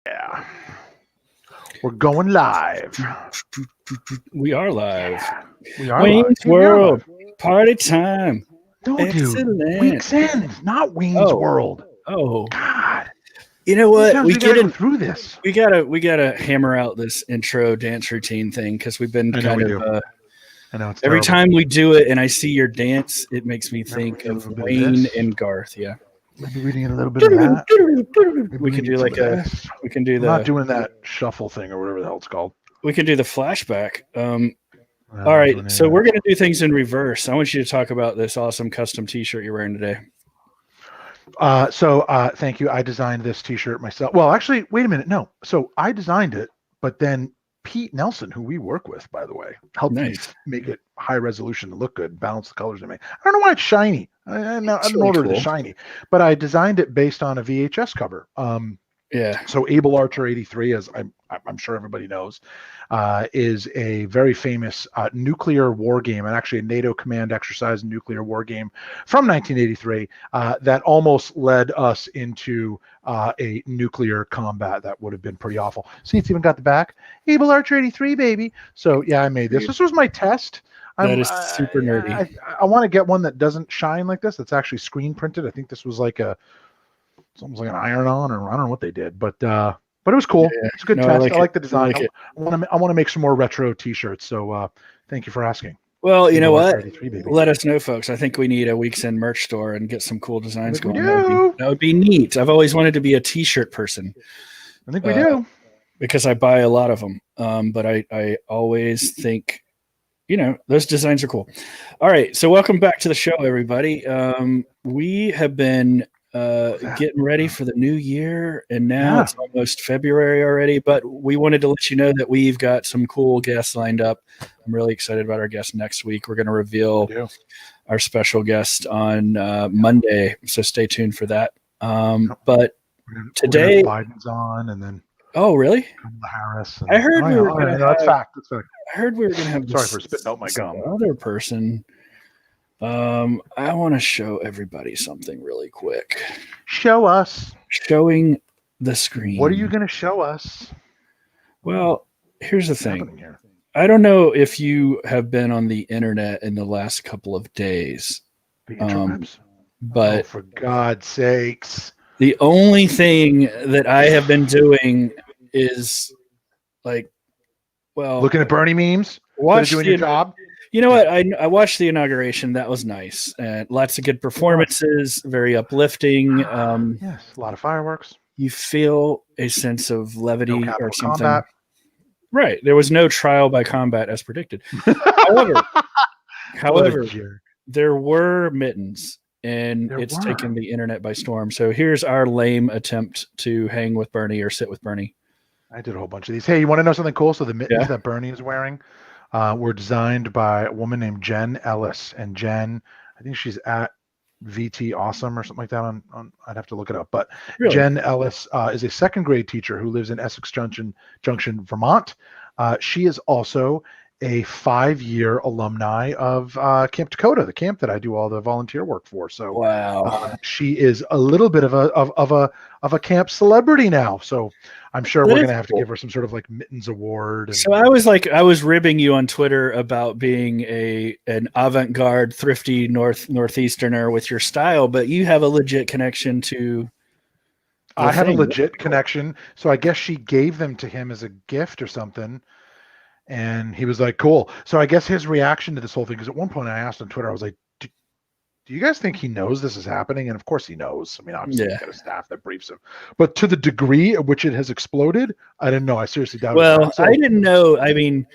Yeah. We're going live. We are live. We are Wings live. World. Party time. No, dude. Excellent. Week's End, not Wings World. Oh. God. You know what? We gotta go through this. We gotta hammer out this intro dance routine thing because we've been I know it's every terrible. time we do it and I see your dance, it makes me think of Wayne and Garth. Yeah. Maybe we need a little bit of that. We can do like I'm not doing that shuffle thing or whatever the hell it's called. We can do the flashback. All right, so we're gonna do things in reverse. I want you to talk about this awesome custom T-shirt you're wearing today. Thank you. I designed this T-shirt myself. Well, actually, wait a minute. No. So I designed it, but then Pete Nelson, who we work with, by the way, helped me make it high resolution to look good, balance the colors I made. I don't know why it's shiny. I don't order it shiny, but I designed it based on a VHS cover. Yeah. So Able Archer 83, as I'm sure everybody knows, is a very famous nuclear war game, and actually a NATO command exercise nuclear war game from 1983 that almost led us into a nuclear combat that would have been pretty awful. See, it's even got the back. Able Archer 83, baby. So yeah, I made this. This was my test. That is super nerdy. I want to get one that doesn't shine like this. That's actually screen printed. I think this was like it's almost like an iron-on, or I don't know what they did, but it was cool. Yeah. It's a good test. I like the design. I want to make some more retro T-shirts. So thank you for asking. Well, you know what? Let us know, folks. I think we need a Week's End merch store and get some cool designs going. That would be neat. I've always wanted to be a T-shirt person. I think we do. Because I buy a lot of them. But I always think, those designs are cool. All right. So welcome back to the show, everybody. We have been getting ready for the new year, and now it's almost February already, but we wanted to let you know that we've got some cool guests lined up. I'm really excited about our guest next week. We're going to reveal our special guest on Monday, so stay tuned for that. But today Biden's on, and then really? Harris. I heard we were going to that's fact. That's fact. I heard we were going to have sorry for spitting out my gum. Other person. I want to show everybody something really quick. Show us. Showing the screen. What are you going to show us? Well, here's the thing. I don't know if you have been on the internet in the last couple of days. But for God's sakes. The only thing that I have been doing is looking at Bernie memes. Doing your job. You know what? I watched the inauguration. That was nice. Lots of good performances, very uplifting. Yes, a lot of fireworks. You feel a sense of levity or something. Combat. Right. There was no trial by combat as predicted. However, there were mittens, and it's taken the internet by storm. So here's our lame attempt to hang with Bernie or sit with Bernie. I did a whole bunch of these. Hey, you want to know something cool? So the mittens that Bernie is wearing were designed by a woman named Jen Ellis. And Jen, I think she's at VT Awesome or something like that on I'd have to look it up. But Jen Ellis is a second grade teacher who lives in Essex Junction, Vermont. She is also a 5-year alumni of Camp Dakota, the camp that I do all the volunteer work for. So wow, she is a little bit of a camp celebrity now. So I'm sure we're going to have to give her some sort of Mittens award. So I was ribbing you on Twitter about being an avant-garde, thrifty northeasterner with your style, but you have a legit connection to. I have a legit connection. So I guess she gave them to him as a gift or something. And he was like, cool. So I guess his reaction to this whole thing, because at one point I asked on Twitter, I was like, do you guys think he knows this is happening? And of course he knows. I mean, obviously he's got a staff that briefs him. But to the degree at which it has exploded, I didn't know. I seriously doubted. Well, I didn't know. I mean,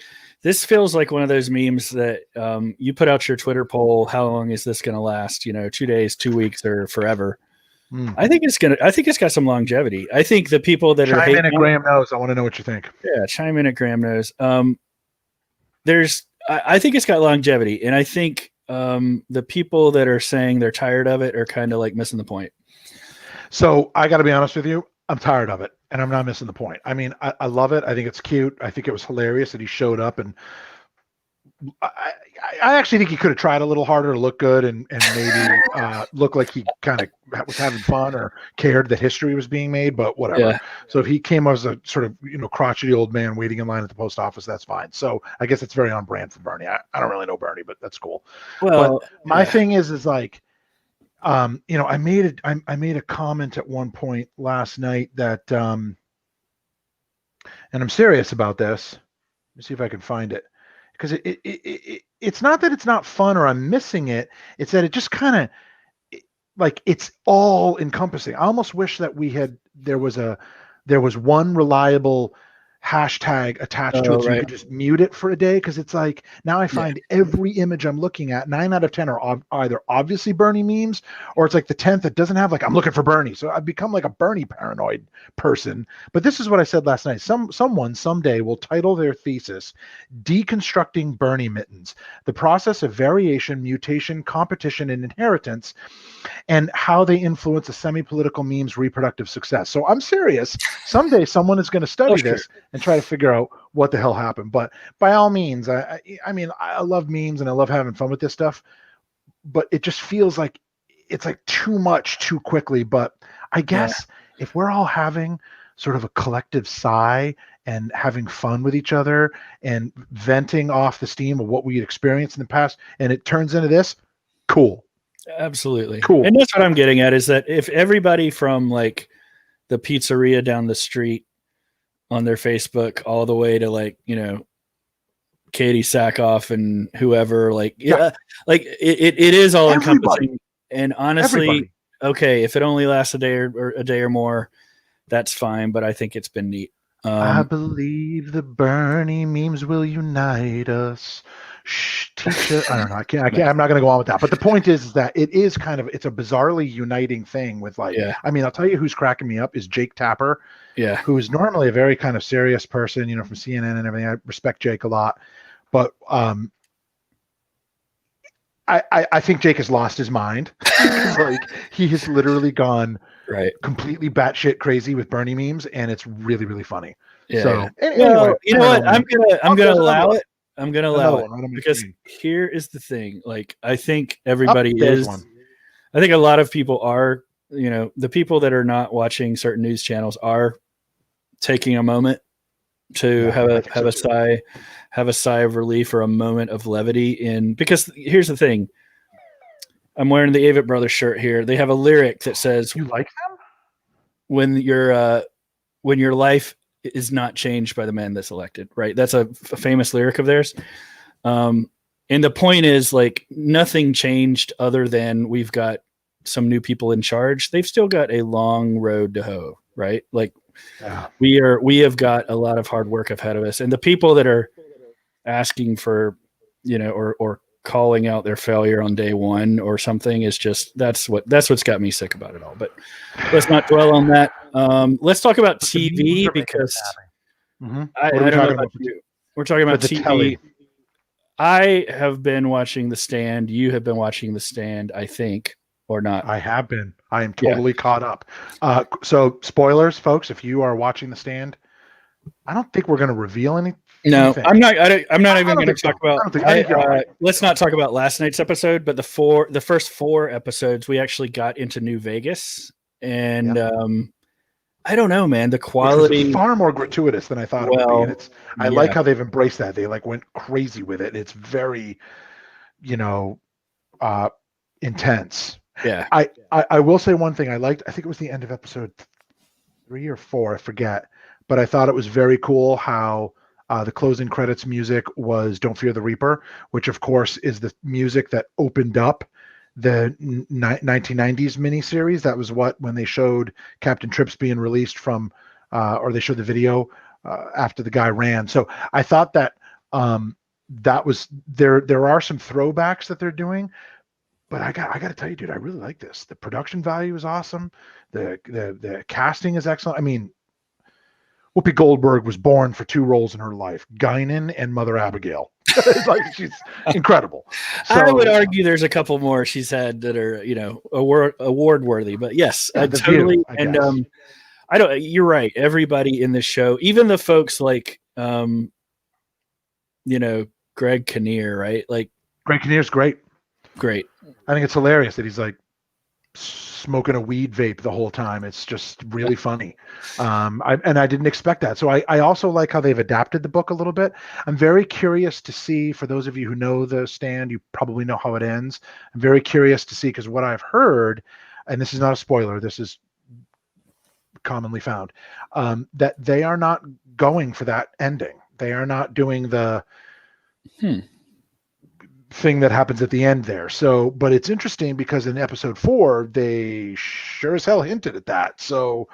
this feels like one of those memes that you put out your Twitter poll, how long is this going to last? 2 days, 2 weeks, or forever. I think it's got some longevity. I think the people that chime in at Graeme Nose. I want to know what you think. Yeah, chime in at Graeme Nose. I think it's got longevity, and I think the people that are saying they're tired of it are kind of missing the point. So I got to be honest with you, I'm tired of it, and I'm not missing the point. I mean, I love it. I think it's cute. I think it was hilarious that he showed up and I actually think he could have tried a little harder to look good and maybe look like he kind of was having fun or cared that history was being made, but whatever. Yeah. So if he came as a sort of, crotchety old man waiting in line at the post office, that's fine. So I guess it's very on brand for Bernie. I don't really know Bernie, but that's cool. Well, but my thing is like, I made a comment at one point last night that, and I'm serious about this. Let me see if I can find it. Because it's not that it's not fun or I'm missing it. It's that it just kind of like it's all encompassing. I almost wish that there was one reliable hashtag attached to it so you could just mute it for a day, because it's like now I find every image I'm looking at 9 out of 10 are either obviously Bernie memes, or it's like the 10th that doesn't have like I'm looking for Bernie. So I've become like a Bernie paranoid person. But this is what I said last night. Someone someday will title their thesis Deconstructing Bernie Mittens: the process of variation, mutation, competition, and inheritance, and how they influence a semi-political meme's reproductive success. So I'm serious. Someday someone is going to study this and try to figure out what the hell happened. But by all means, I mean, I love memes and I love having fun with this stuff, but it just feels like it's like too much too quickly. But I guess if we're all having sort of a collective sigh and having fun with each other and venting off the steam of what we experienced in the past, and it turns into this, cool. Absolutely. Cool. And that's what I'm getting at, is that if everybody from like the pizzeria down the street on their Facebook all the way to like, Katie Sackhoff and whoever, like it is all encompassing. And honestly, okay, if it only lasts a day or more, that's fine. But I think it's been neat. I believe the Bernie memes will unite us. Shh, teacher. I don't know. I can't. I'm not going to go on with that. But the point is that it's a bizarrely uniting thing with like, I mean, I'll tell you who's cracking me up is Jake Tapper. Yeah. Who is normally a very kind of serious person, from CNN and everything. I respect Jake a lot. But I think Jake has lost his mind. Like he has literally gone completely batshit crazy with Bernie memes, and it's really, really funny. Yeah. So anyway, you know what? I'm gonna allow it. I'm gonna allow it because here is the thing. Like I think everybody is. I think a lot of people are. The people that are not watching certain news channels are taking a moment to have a sigh of relief or a moment of levity because here's the thing. I'm wearing the Avett Brothers shirt here. They have a lyric that says, "You like them when your life is not changed by the man that's elected." Right? That's a famous lyric of theirs. And the point is, like, nothing changed other than we've got some new people in charge. They've still got a long road to hoe, right? Like we have got a lot of hard work ahead of us. And the people that are asking for, or calling out their failure on day one or something is just, that's what's got me sick about it all. But let's not dwell on that. Let's talk about TV because I don't know about you. We're talking about TV. Telly. I have been watching The Stand. You have been watching The Stand, I think, or not. I have been. I am totally caught up. So spoilers, folks, if you are watching The Stand, I don't think we're going to reveal anything. No, I'm not even going to talk about. Let's not talk about last night's episode, but the first 4 episodes, we actually got into New Vegas, and I don't know, man. The quality is far more gratuitous than I thought it would be, and I like how they've embraced that. They like went crazy with it. It's very, intense. Yeah. I will say one thing I liked. I think it was the end of episode 3 or 4. I forget, but I thought it was very cool how the closing credits music was "Don't Fear the Reaper," which of course is the music that opened up the 1990s miniseries. That was when they showed Captain Trips being released from, or they showed the video after the guy ran. So I thought that that was there. There are some throwbacks that they're doing, but I got to tell you, dude, I really like this. The production value is awesome. The casting is excellent. I mean, Whoopi Goldberg was born for 2 roles in her life: Guinan and Mother Abigail. Like, she's incredible. So, I would argue there's a couple more she's had that are, award worthy, but yes, I totally. And I don't. You're right. Everybody in this show, even the folks like, Greg Kinnear, right? Like Greg Kinnear's great. Great. I think it's hilarious that he's like smoking a weed vape the whole time. It's just really funny. I didn't expect that. So I also like how they've adapted the book a little bit. I'm very curious to see, for those of you who know The Stand, you probably know how it ends. I'm very curious to see, because what I've heard, and this is not a spoiler, this is commonly found, that they are not going for that ending. They are not doing the thing that happens at the end there. So, but it's interesting because in episode 4, they sure as hell hinted at that. So,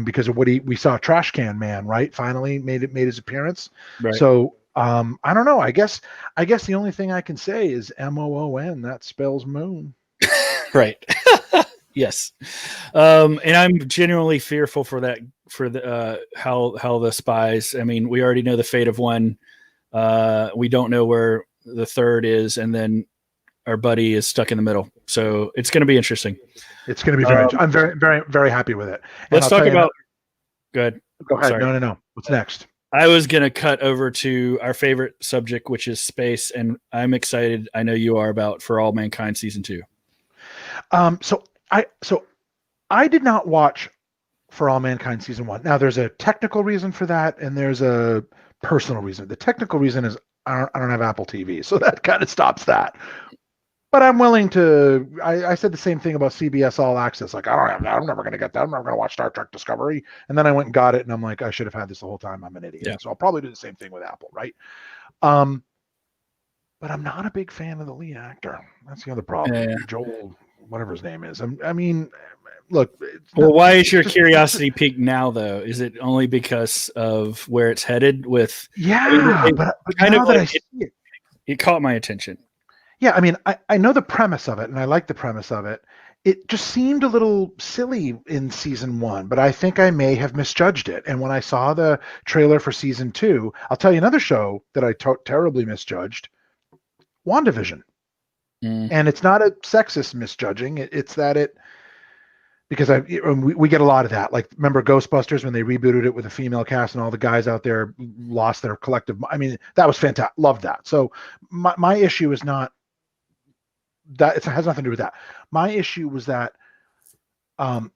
because of what we saw Trash Can Man, right? Finally made his appearance. Right. So, I don't know. I guess the only thing I can say is MOON. That spells moon. Right. Yes. And I'm genuinely fearful for that, for the how the spies. I mean, we already know the fate of one. We don't know where the third is, and then our buddy is stuck in the middle. So it's going to be interesting. It's going to be very. I'm very, very, very happy with it. And let's talk about. Go ahead. Go ahead. Sorry. No. What's next? I was going to cut over to our favorite subject, which is space, and I'm excited. I know you are, about For All Mankind season 2. So I did not watch For All Mankind season 1. Now there's a technical reason for that, and there's a personal reason. The technical reason is I don't have Apple TV, so that kind of stops that. But I'm willing to. I said the same thing about CBS All Access. Like, I don't have that. I'm never going to get that. I'm never going to watch Star Trek Discovery. And then I went and got it, and I'm like, I should have had this the whole time. I'm an idiot. Yeah. So I'll probably do the same thing with Apple, right? But I'm not a big fan of the lead actor. That's the other problem. Yeah. Joel, whatever his name is. I mean, look. Well, why is your curiosity piqued now, though? Is it only because of where it's headed with? Yeah, but kind of like it caught my attention. Yeah, I mean, I know the premise of it, and I like the premise of it. It just seemed a little silly in season 1, but I think I may have misjudged it. And when I saw the trailer for season 2, I'll tell you another show that I terribly misjudged, WandaVision. And it's not a sexist misjudging. It's that because we get a lot of that. Like, remember Ghostbusters when they rebooted it with a female cast and all the guys out there lost their collective. I mean, that was fantastic. Loved that. So my issue is not that. It has nothing to do with that. My issue was that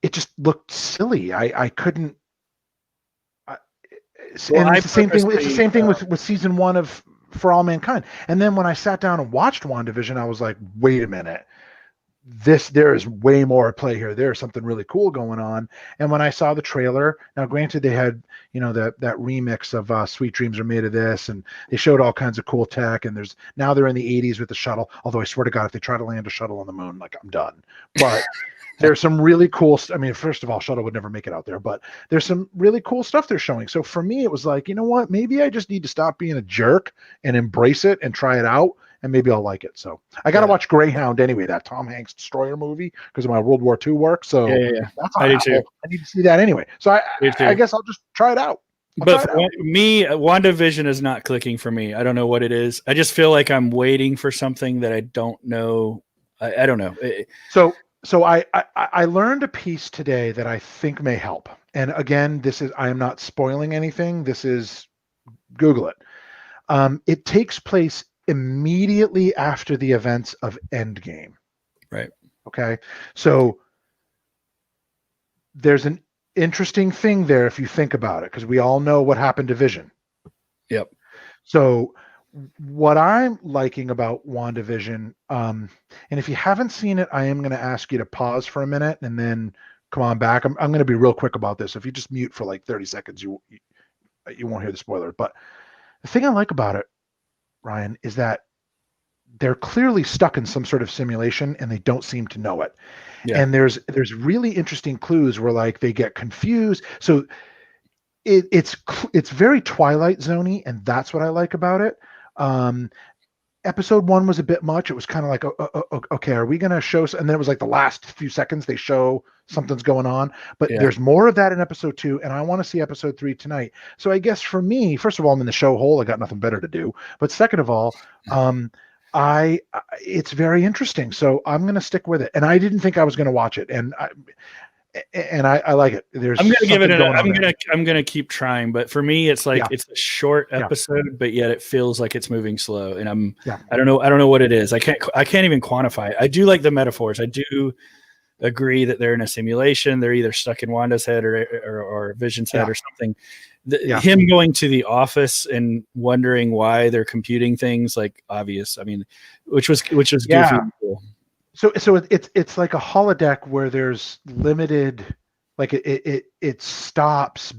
it just looked silly. I couldn't. It's the same thing. It's the same thing with season 1 of For All Mankind. And then when I sat down and watched WandaVision, I was like, wait a minute. There is way more at play here. There's something really cool going on. And when I saw the trailer, now granted they had, that remix of Sweet Dreams Are Made of This, and they showed all kinds of cool tech, and now they're in the 80s with the shuttle. Although I swear to God, if they try to land a shuttle on the moon, like, I'm done. But there's some really cool, I mean, first of all, shuttle would never make it out there, but there's some really cool stuff they're showing. So for me, it was like, you know what, maybe I just need to stop being a jerk and embrace it and try it out. And maybe I'll like it. So I got to watch Greyhound anyway, that Tom Hanks destroyer movie, because of my World War II work. So that's I do too. I need to see that anyway. So I guess I'll just try it out. But for me, WandaVision is not clicking for me. I don't know what it is. I just feel like I'm waiting for something that I don't know. I don't know. So I learned a piece today that I think may help. And again, I am not spoiling anything. This is, Google it. It takes place immediately after the events of Endgame. Right. Okay. So there's an interesting thing there if you think about it, because we all know what happened to Vision. Yep. So what I'm liking about WandaVision, and if you haven't seen it, I am going to ask you to pause for a minute and then come on back. I'm going to be real quick about this. If you just mute for like 30 seconds, you won't hear the spoiler. But the thing I like about it, Ryan, is that they're clearly stuck in some sort of simulation and they don't seem to know it. Yeah. And there's really interesting clues where, like, they get confused. So it's very Twilight Zone-y, and that's what I like about it. Episode 1 was a bit much. It was kind of like, okay, are we going to show? And then it was like the last few seconds they show something's going on. But there's more of that in episode 2, and I want to see episode 3 tonight. So I guess for me, first of all, I'm in the show hole. I got nothing better to do. But second of all, it's very interesting. So I'm going to stick with it. And I didn't think I was going to watch it. And and I like it. There's I'm gonna give it. I'm gonna keep trying, but for me, it's like it's a short Yeah. episode, but yet it feels like it's moving slow, and Yeah. I don't know what it is. I can't even quantify it. I do like the metaphors. I do agree that they're in a simulation. They're either stuck in Wanda's head or Vision's head or something. Him going to the office and wondering why they're computing things like obvious. I mean, which was goofy and cool. So it's like a holodeck where there's limited, like it stops.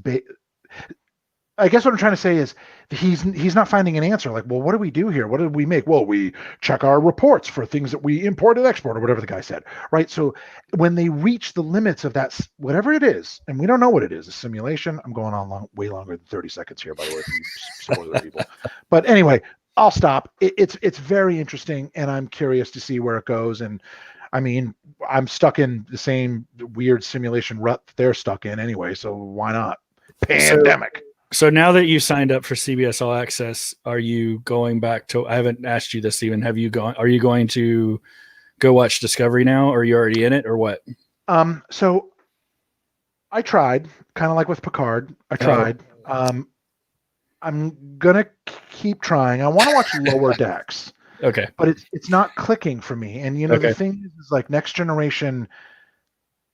I guess what I'm trying to say is he's not finding an answer. Like, well, what do we do here? What did we make? Well, we check our reports for things that we import and export, or whatever the guy said, right? So when they reach the limits of that, whatever it is, and we don't know what it is, a simulation. I'm going on way longer than 30 seconds here, by the way, for you spoiler people. But anyway, I'll stop. It's very interesting, and I'm curious to see where it goes. And I mean, I'm stuck in the same weird simulation rut they're stuck in anyway, so why not? Pandemic. So now that you signed up for CBS All Access, are you going back to? I haven't asked you this, Stephen. Are you going to go watch Discovery now, or are you already in it, or what? So I tried, kind of like with Picard. I tried. I'm gonna keep trying. I want to watch Lower Decks. Okay, but it's not clicking for me. And the thing is like Next Generation.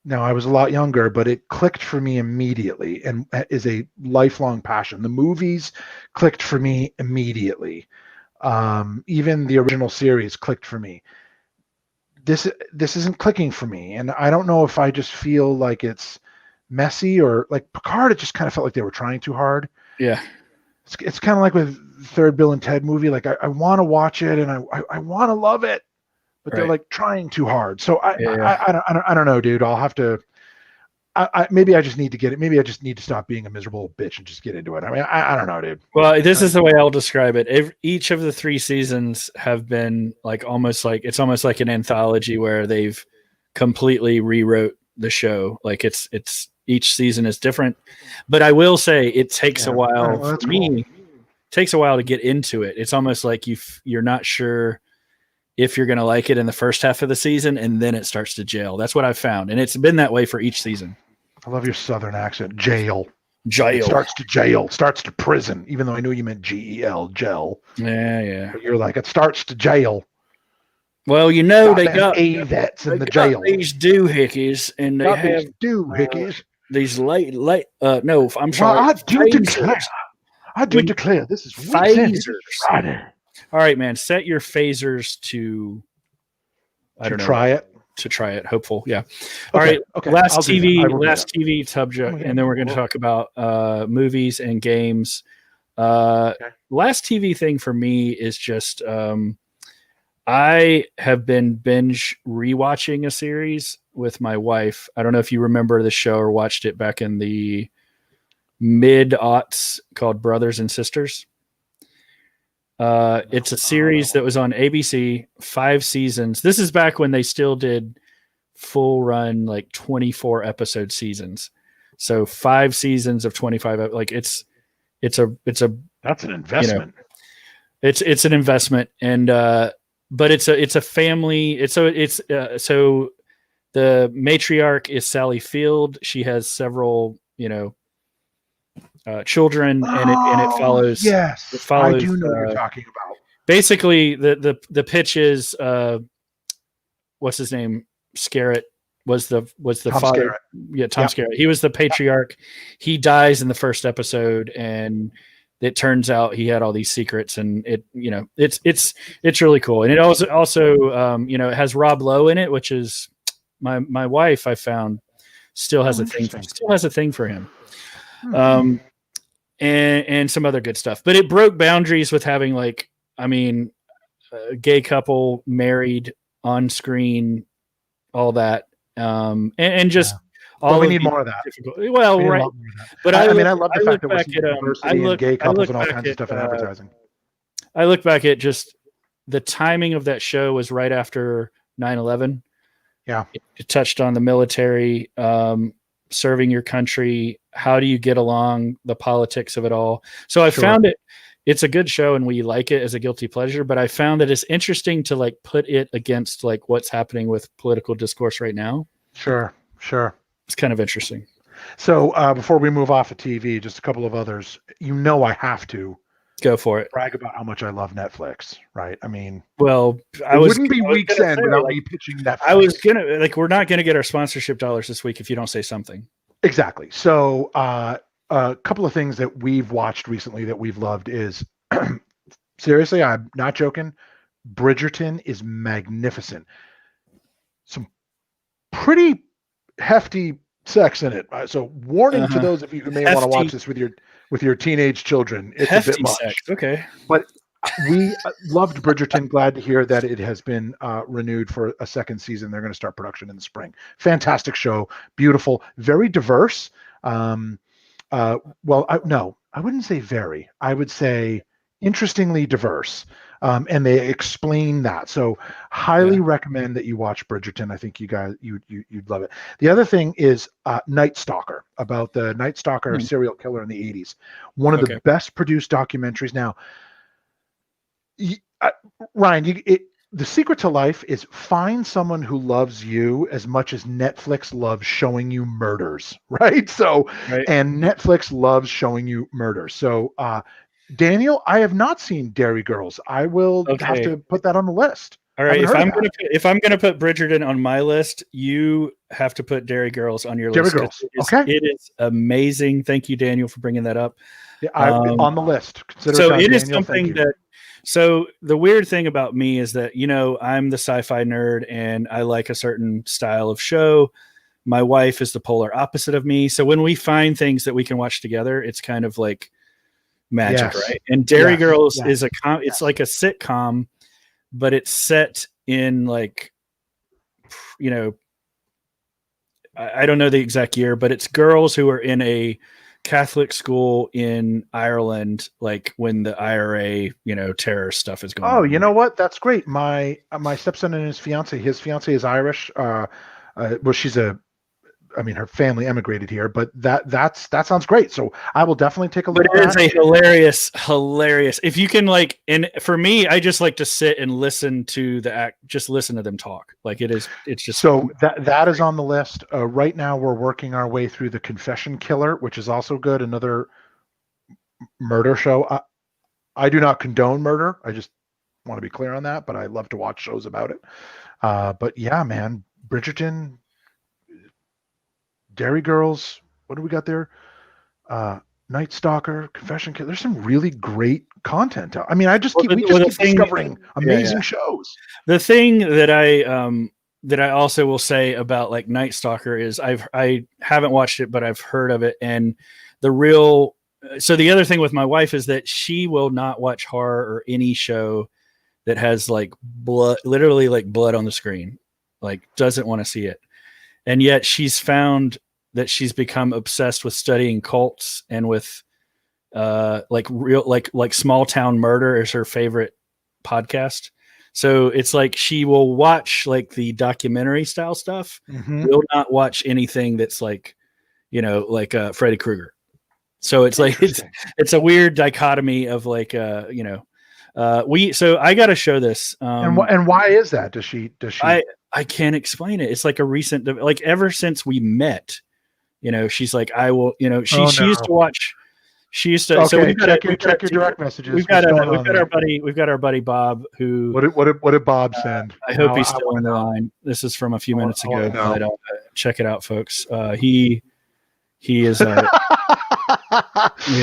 Now, I was a lot younger, but it clicked for me immediately and is a lifelong passion. The movies clicked for me immediately. Even the original series clicked for me. This isn't clicking for me. And I don't know if I just feel like it's messy or like Picard, it just kind of felt like they were trying too hard. Yeah. It's kind of like with third Bill and Ted movie. Like I want to watch it and I want to love it. But they're like trying too hard. So I don't know, dude. I'll have to. Maybe I just need to get it. Maybe I just need to stop being a miserable bitch and just get into it. I mean, I don't know, dude. Well, this is the way I'll describe it. Each of the 3 seasons have been like almost like an anthology where they've completely rewrote the show. Like it's each season is different. But I will say it takes a while for me. It takes a while to get into it. It's almost like you're not sure if you're going to like it in the first half of the season, and then it starts to jail. That's what I've found. And it's been that way for each season. I love your Southern accent. Jail. It starts to jail. Starts to prison, even though I knew you meant GEL, gel. Yeah. But you're like, it starts to jail. Well, they got AVETs in the jail. These doohickeys, and they have doohickeys. These no, I'm sorry. Well, I do declare this is phasers. Friday. All right, man. Set your phasers to. Try it. Hopeful. Yeah. All right. Okay. Last TV subject, and then we're going to talk about movies and games. Last TV thing for me is just I have been binge rewatching a series with my wife. I don't know if you remember the show or watched it back in the mid-aughts called Brothers and Sisters. It's a series that was on ABC, 5 seasons. This is back when they still did full run, like 24 episode seasons. So 5 seasons of 25. Like it's a that's an investment. It's an investment, and but it's a family. So the matriarch is Sally Field. She has several children, and it follows. Yes, it follows, I do know what you're talking about. Basically, the pitch is what's his name? Scarrett was the Tom father. Skerritt. Yeah, Tom Skerritt. He was the patriarch. He dies in the first episode, and it turns out he had all these secrets, and it's really cool. And it also it has Rob Lowe in it, which is my wife. I found still has a thing for him. And some other good stuff, but it broke boundaries with having a gay couple married on screen, all that, and just all we need more of that. Well, right, but I love the fact that we're seeing diversity and gay couples and all kinds of stuff in advertising. I look back at just the timing of that show was right after 9/11. Yeah, it touched on the military. Serving your country, how do you get along, the politics of it all. So I found it's a good show, and we like it as a guilty pleasure, but I found that it's interesting to put it against what's happening with political discourse right now. Sure. It's kind of interesting. So before we move off of TV, just a couple of others. I have to go for it. Brag about how much I love Netflix, right? I mean, well, it wouldn't be week's end without me pitching Netflix. I was gonna we're not gonna get our sponsorship dollars this week if you don't say something. Exactly. So a couple of things that we've watched recently that we've loved is seriously, I'm not joking. Bridgerton is magnificent. Some pretty hefty sex in it. So warning to those of you who may want to watch this with your teenage children. It's hefty a bit much. Sex. Okay. But we loved Bridgerton. Glad to hear that it has been renewed for a second season. They're going to start production in the spring. Fantastic show. Beautiful. Very diverse. I wouldn't say very. I would say interestingly diverse. And they explain that. So highly recommend that you watch Bridgerton. I think you guys, you'd love it. The other thing is Night Stalker, about the Night Stalker serial killer in the 80s. One of the best produced documentaries. Now, Ryan, the secret to life is find someone who loves you as much as Netflix loves showing you murders, right? And Netflix loves showing you murders. So, Daniel, I have not seen Derry Girls. I will have to put that on the list. All right, if I'm gonna put Bridgerton on my list, you have to put Derry Girls on your list. Derry Girls. It is amazing. Thank you, Daniel, for bringing that up. Yeah, on the list. So it is something that. So the weird thing about me is that I'm the sci-fi nerd and I like a certain style of show. My wife is the polar opposite of me. So when we find things that we can watch together, it's kind of like magic, right? And Derry Girls is it's like a sitcom, but it's set in like, I don't know the exact year, but it's girls who are in a Catholic school in Ireland, like when the IRA, terror stuff is going on. Oh, you know what? That's great. My stepson and his fiance is Irish. Her family emigrated here, but that sounds great. So I will definitely take a look at that. It is hilarious. If you can and for me, I just like to sit and listen to just listen to them talk. It's just so that is on the list. Right now we're working our way through The Confession Killer, which is also good. Another murder show. I do not condone murder. I just want to be clear on that, but I love to watch shows about it. But yeah, man, Bridgerton, Derry Girls, what do we got there? Night Stalker, Confession Killer. There's some really great content. I mean, we just keep discovering amazing shows. The thing that I also will say about like Night Stalker is I haven't watched it, but I've heard of it. And so the other thing with my wife is that she will not watch horror or any show that has like blood, literally like blood on the screen, like doesn't want to see it. And yet she's found that she's become obsessed with studying cults and with like Small Town Murder is her favorite podcast. So it's like she will watch like the documentary style stuff. Will not watch anything that's like, Freddy Krueger. So it's like it's a weird dichotomy of like so I got to show this. And why is that? Does she? I can't explain it. It's like a recent, like ever since we met, she's like, I will, she used to watch, she used to, okay, so check your direct messages. We've got our buddy Bob who, what did Bob send? I hope he's still on the line. This is from a few minutes ago. But, check it out, folks. He is, we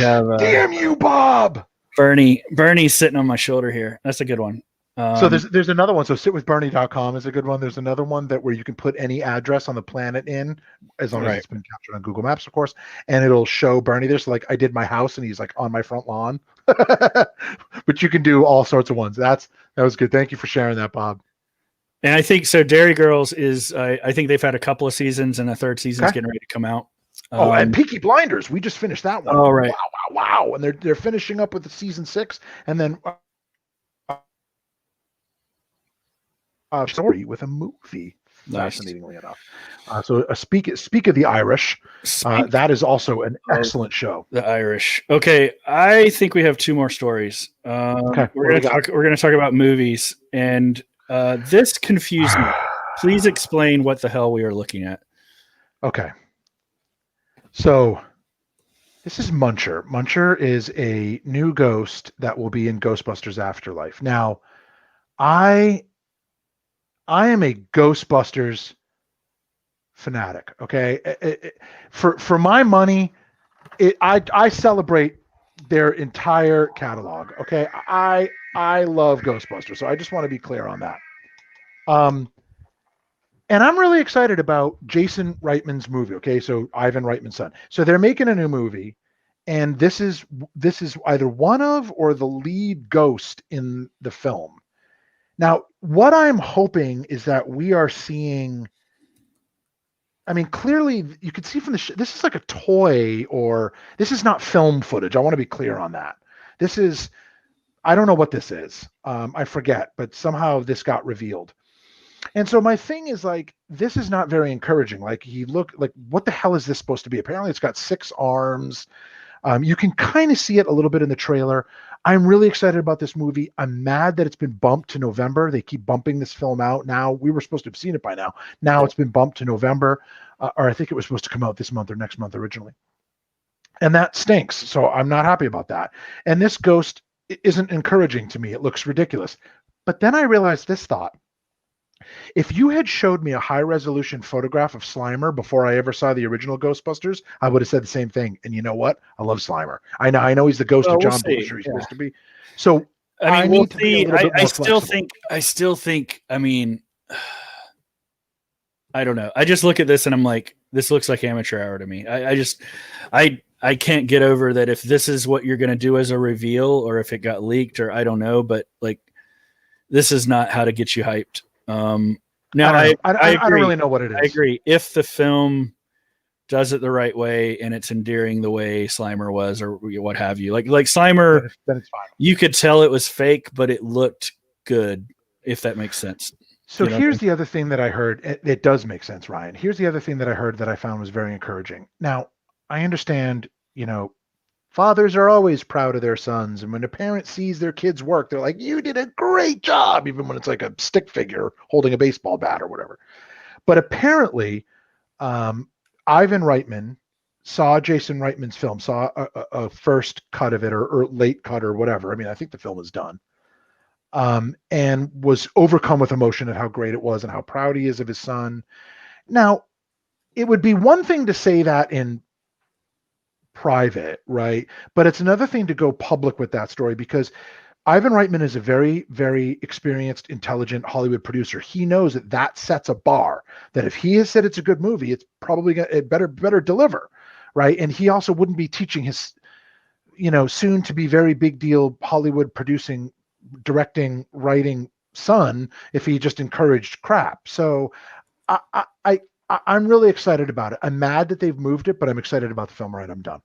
have, damn you, Bob. Bernie's sitting on my shoulder here. That's a good one. So there's another one. So sitwithbernie.com is a good one. There's another one where you can put any address on the planet in, as long as it's been captured on Google Maps, of course, and it'll show Bernie there. So like I did my house and he's like on my front lawn. But you can do all sorts of ones. That was good. Thank you for sharing that, Bob. And I think so. Derry Girls is I think they've had a couple of seasons and a third season's getting ready to come out. And Peaky Blinders, we just finished that one. Oh, right. Wow. And they're finishing up with the season 6, and then story with a movie. Nice. Fascinatingly enough. So speak of the Irish, that is also an excellent show. The Irish. Okay, I think we have 2 more stories. Okay, we're gonna talk about movies, and this confused me. Please explain what the hell we are looking at. Okay. So this is Muncher. Muncher is a new ghost that will be in Ghostbusters Afterlife. Now, I am a Ghostbusters fanatic. Okay, for my money, I celebrate their entire catalog. Okay, I love Ghostbusters, so I just want to be clear on that. And I'm really excited about Jason Reitman's movie. Okay, so Ivan Reitman's son. So they're making a new movie, and this is either one of or the lead ghost in the film. Now, what I'm hoping is that we are seeing. I mean, clearly you could see from this is like a toy, or this is not film footage. I want to be clear on that. This is, I don't know what this is. I forget, but somehow this got revealed. And so my thing is like, this is not very encouraging. Like he looked like, what the hell is this supposed to be? Apparently it's got 6 arms. You can kind of see it a little bit in the trailer. I'm really excited about this movie. I'm mad that it's been bumped to November. They keep bumping this film out. Now we were supposed to have seen it by now. Now it's been bumped to November, or I think it was supposed to come out this month or next month originally. And that stinks. So I'm not happy about that. And this ghost isn't encouraging to me. It looks ridiculous. But then I realized this thought. If you had showed me a high-resolution photograph of Slimer before I ever saw the original Ghostbusters, I would have said the same thing. And you know what? I love Slimer. I know he's the ghost of John Belushi. He's supposed to be. So I mean, I still think. I mean, I don't know. I just look at this and I'm like, this looks like amateur hour to me. I can't get over that if this is what you're going to do as a reveal, or if it got leaked, or I don't know. But like, this is not how to get you hyped. Now I don't really know what it is. I agree. If the film does it the right way and it's endearing the way Slimer was, or what have you, like Slimer, then it's fine. You could tell it was fake, but it looked good, if that makes sense. So here's the other thing that I heard. It does make sense, Ryan. Here's the other thing that I heard that I found was very encouraging. Now, I understand, fathers are always proud of their sons. And when a parent sees their kids work, they're like, you did a great job, even when it's like a stick figure holding a baseball bat or whatever. But apparently, Ivan Reitman saw Jason Reitman's film, saw a first cut of it, or late cut or whatever. I mean, I think the film is done. And was overcome with emotion at how great it was and how proud he is of his son. Now, it would be one thing to say that in private, right? But it's another thing to go public with that story, because Ivan Reitman is a very, very experienced, intelligent Hollywood producer. He knows that sets a bar, that if he has said it's a good movie, it's probably it better deliver, right? And he also wouldn't be teaching his, soon to be very big deal Hollywood producing, directing, writing son if he just encouraged crap. So I'm really excited about it. I'm mad that they've moved it, but I'm excited about the film. Right, I'm done.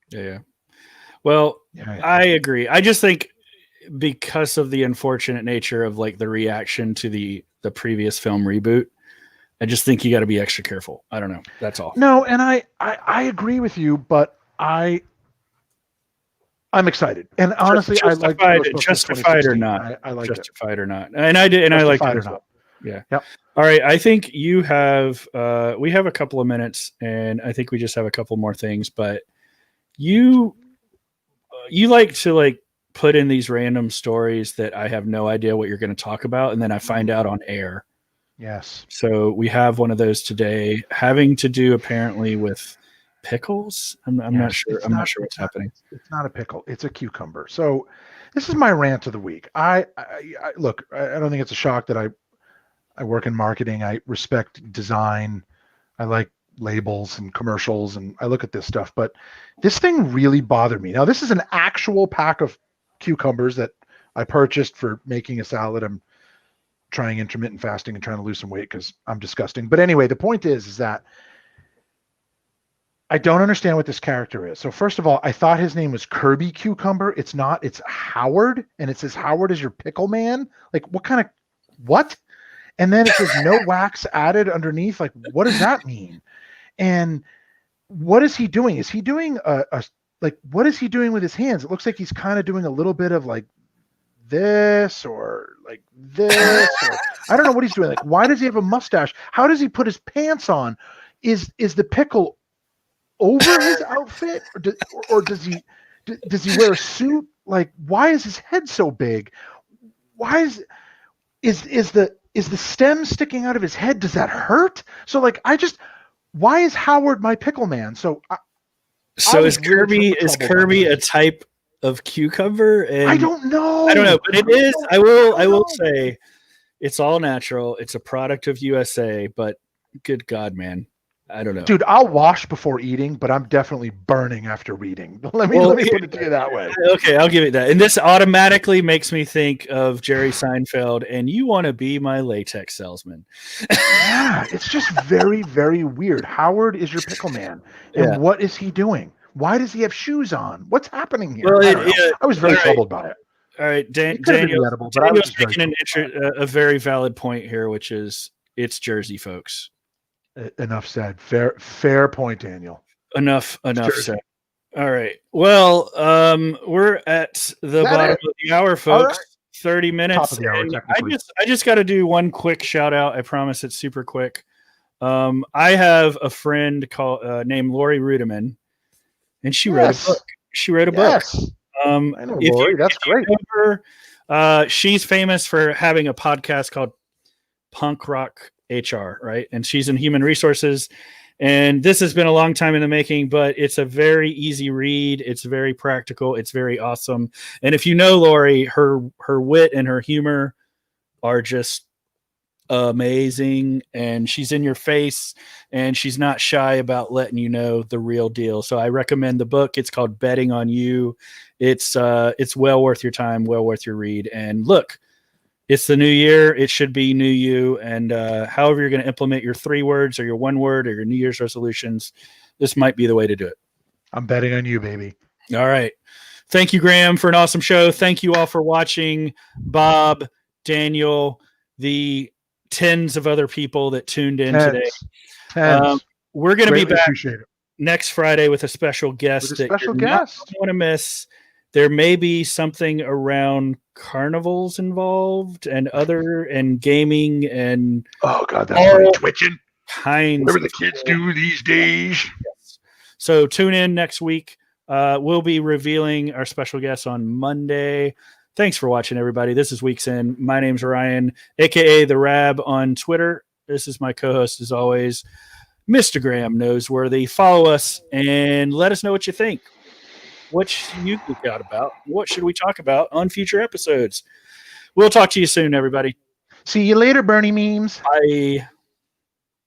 Yeah. Well, yeah. I agree. I just think because of the unfortunate nature of like the reaction to the previous film reboot, I just think you got to be extra careful. I don't know. That's all. No, and I agree with you, but I'm excited. And honestly, I like Justified or not. I like Justified or not. And I did, and I like it as well. Yeah. Yep. All right. I think you have, we have a couple of minutes, and I think we just have a couple more things, but you like to like put in these random stories that I have no idea what you're going to talk about. And then I find out on air. Yes. So we have one of those today, having to do apparently with pickles. I'm not sure. I'm not sure what's happening. It's not a pickle. It's a cucumber. So this is my rant of the week. I look, I don't think it's a shock that I work in marketing. I respect design. I like labels and commercials, and I look at this stuff, but this thing really bothered me. Now, this is an actual pack of cucumbers that I purchased for making a salad. I'm trying intermittent fasting and trying to lose some weight because I'm disgusting. But anyway, the point is that I don't understand what this character is. So first of all, I thought his name was Kirby Cucumber. It's not. It's Howard, and it says Howard is your pickle man. Like, what? And then it says no wax added underneath. Like, what does that mean? And what is he doing? Is he doing what is he doing with his hands? It looks like he's kind of doing a little bit of like this or like this. Or, I don't know what he's doing. Like, why does he have a mustache? How does he put his pants on? Is the pickle over his outfit, or does he wear a suit? Like, why is his head so big? Why is the stem sticking out of his head? Does that hurt? So like, why is Howard my pickle man? So is Kirby a type of cucumber? And I don't know, but it is. I will say, it's all natural. It's a product of USA. But good God, man, I don't know, dude. I'll wash before eating, but I'm definitely burning after reading. Let me put it to you that way. Okay, I'll give it that. And this automatically makes me think of Jerry Seinfeld and You Want to Be My Latex Salesman. Yeah, it's just very, very weird. Howard is your pickle man, and what is he doing? Why does he have shoes on? What's happening here? Well, I was very troubled by it. All right, Daniel's making a very valid point here, which is it's Jersey, folks. Enough said. Fair point, Daniel. Enough said. All right. Well, we're at the bottom of the hour, folks. Right. 30 minutes. Top of the hour, technically. I just got to do one quick shout out. I promise it's super quick. I have a friend named Laurie Ruettimann, and she wrote a book. She wrote a book. I know Laurie. That's great. She's famous for having a podcast called Punk Rock HR, right? And she's in human resources. And this has been a long time in the making, but it's a very easy read. It's very practical. It's very awesome. And if you know Laurie, her wit and her humor are just amazing. And she's in your face, and she's not shy about letting you know the real deal. So I recommend the book. It's called Betting on You. It's well worth your time, well worth your read. And look, it's the new year. It should be new you. And however you're going to implement your 3 words or your 1 word or your New Year's resolutions, this might be the way to do it. I'm betting on you, baby. All right. Thank you, Graeme, for an awesome show. Thank you all for watching. Bob, Daniel, the tens of other people that tuned in today. We're going to be back next Friday with a special guest that you're not going to want to miss. There may be something around carnivals involved and gaming and oh god, that's really twitching. Whatever the kids do these days. Yes. So tune in next week. We'll be revealing our special guest on Monday. Thanks for watching, everybody. This is Weeks In. My name's Ryan, aka the RAB on Twitter. This is my co-host, as always, Mr. Graeme Noseworthy. Follow us and let us know what you think. What should you geek out about? What should we talk about on future episodes? We'll talk to you soon, everybody. See you later, Bernie memes. Bye.